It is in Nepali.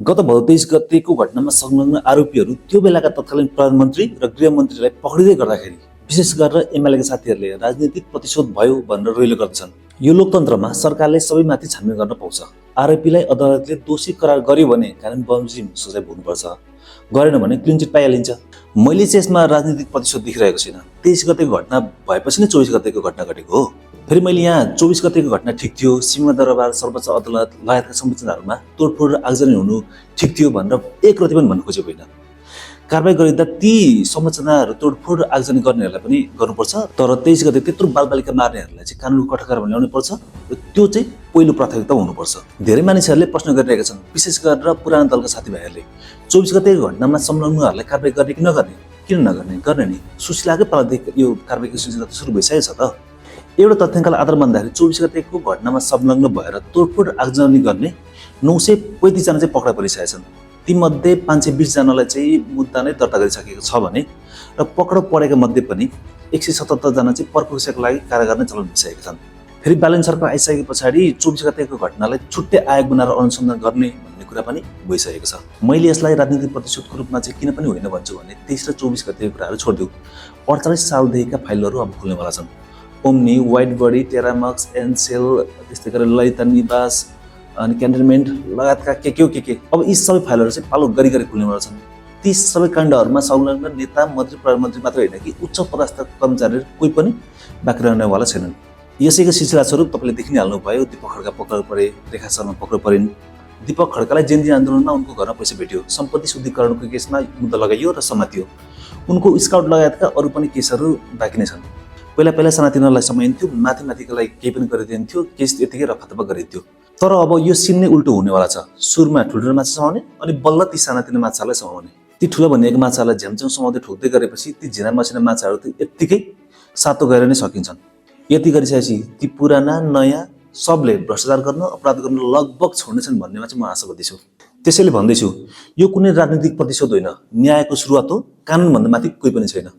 गत भदौ 23 गतेको घटनामा संलग्न आरोपीहरू त्यो बेलाका तत्कालीन प्रधानमन्त्री र गृहमन्त्रीलाई पक्रिँदै गर्दाखेरि विशेष गरेर एमालेका साथीहरूले राजनीतिक प्रतिशोध भयो भनेर रहिलो गर्दछन्। यो लोकतन्त्रमा सरकारले सबैमाथि छानबिन गर्न पाउँछ। आरोपीलाई अदालतले दोषी करार गर्यो भने कानुन बमोजिम सजाय भोग्नुपर्छ, गरेन भने क्लिन चिट पाइहालिन्छ। मैले चाहिँ यसमा राजनीतिक प्रतिशोध देखिरहेको छैन। 23 गतेको घटना भएपछि नै 24 गतेको घटना घटेको हो। फेरि मैले यहाँ 24 गतेको घटना ठिक थियो, सिंहदरबार सर्वोच्च अदालत लगायतका संरचनाहरूमा तोडफोड र आगजनी हुनु ठिक थियो भनेर एक रति पनि भन्न खोजेको होइन। कारबाही गरिँदा ती संरचनाहरू तोडफोड र आगजनी गर्नेहरूलाई पनि गर्नुपर्छ, तर 23 गते त्यत्रो बालबालिका मार्नेहरूलाई चाहिँ कानुनको कठघरामा ल्याउनु पर्छ र त्यो चाहिँ पहिलो प्राथमिकता हुनुपर्छ। धेरै मानिसहरूले प्रश्न गरिरहेका छन्, विशेष गरेर पुरानो दलका साथीभाइहरूले 24 गतेको घटनामा संलग्नहरूलाई कारबाही गर्ने कि नगर्ने, किन नगर्ने, गर्ने नि। सुशीलाकै पालादेखि यो कारबाहीको सिलसिला त सुरु भइसकेको छ त। एउटा तथ्याङ्कलाई आधार मान्दाखेरि 24 गतेको घटनामा संलग्न भएर तोडफोड आगजनी गर्ने 935 जना चाहिँ पक्रा परिसकेका छन्। तीमध्ये 520 जनालाई चाहिँ मुद्दा नै दर्ता गरिसकेको छ भने र पक्राउ परेका मध्ये पनि 177 जना चाहिँ पर्खुसेको लागि कारागार नै चलाउन भइसकेका छन्। फेरि बालन सरकार आइसके पछाडि 24 गतेको घटनालाई छुट्टै आयोग बनाएर अनुसन्धान गर्ने भन्ने कुरा पनि भइसकेको छ। मैले यसलाई राजनीतिक प्रतिशोधको रूपमा चाहिँ किन पनि होइन भन्छु भने 23 र 24 गतेको कुराहरू छोडिदिउँ। 48 सालदेखिका फाइलहरू अब खुल्नेवाला छन्। ओम्नी, वाइट बडी, टेरामक्स, एनसेल, त्यस्तै गरेर ललिता निवास अनि क्यान्टनमेन्ट लगायतका के अब यी सबै फाइलहरू चाहिँ पालो गरी खुल्नेवाला छन्। ती सबै काण्डहरूमा संलग्न नेता, मन्त्री, प्रधानमन्त्री मात्र होइन कि उच्च पदस्थ कर्मचारीहरू कोही पनि बाँकी रहनेवाला छैनन्। यसैको सिलसिला स्वरूप तपाईँले देखि नै हाल्नुभयो, दीपक खड्का पक्राउ परे, रेखा शर्मा पक्राउ परिन्। दीपक खड्कालाई जेन्जी आन्दोलनमा उनको घरमा पैसा भेट्यो, सम्पत्ति शुद्धिकरणको केसमा मुद्दा लगाइयो र समातियो। उनको स्काउट लगायतका अरू पनि केसहरू बाँकी नै छन्। पहिला सानातिनालाई समाइन्थ्यो, माथिलाई केही पनि गरिदिन्थ्यो, केस यतिकै रफादफा गरिन्थ्यो। तर अब यो सिन नै उल्टो हुनेवाला छ। सुरुमा ठुल्ठुलो माछा समाउने अनि बल्ल ती सानातिना माछालाई समाउने। ती ठुलो भनिएको माछालाई झ्यामझ्याम समाउँदै ठोक्दै गरेपछि ती झिना मसिना माछाहरू त यत्तिकै सातो गएर नै सकिन्छन्। यति गरिसकेपछि ती पुराना नयाँ सबले भ्रष्टाचार गर्न, अपराध गर्न लगभग छोड्नेछन् भन्नेमा चाहिँ म आशावादी छु। त्यसैले भन्दैछु, यो कुनै राजनीतिक प्रतिशोध होइन, न्यायको सुरुवात हो। कानुनभन्दा माथि कोही पनि छैन।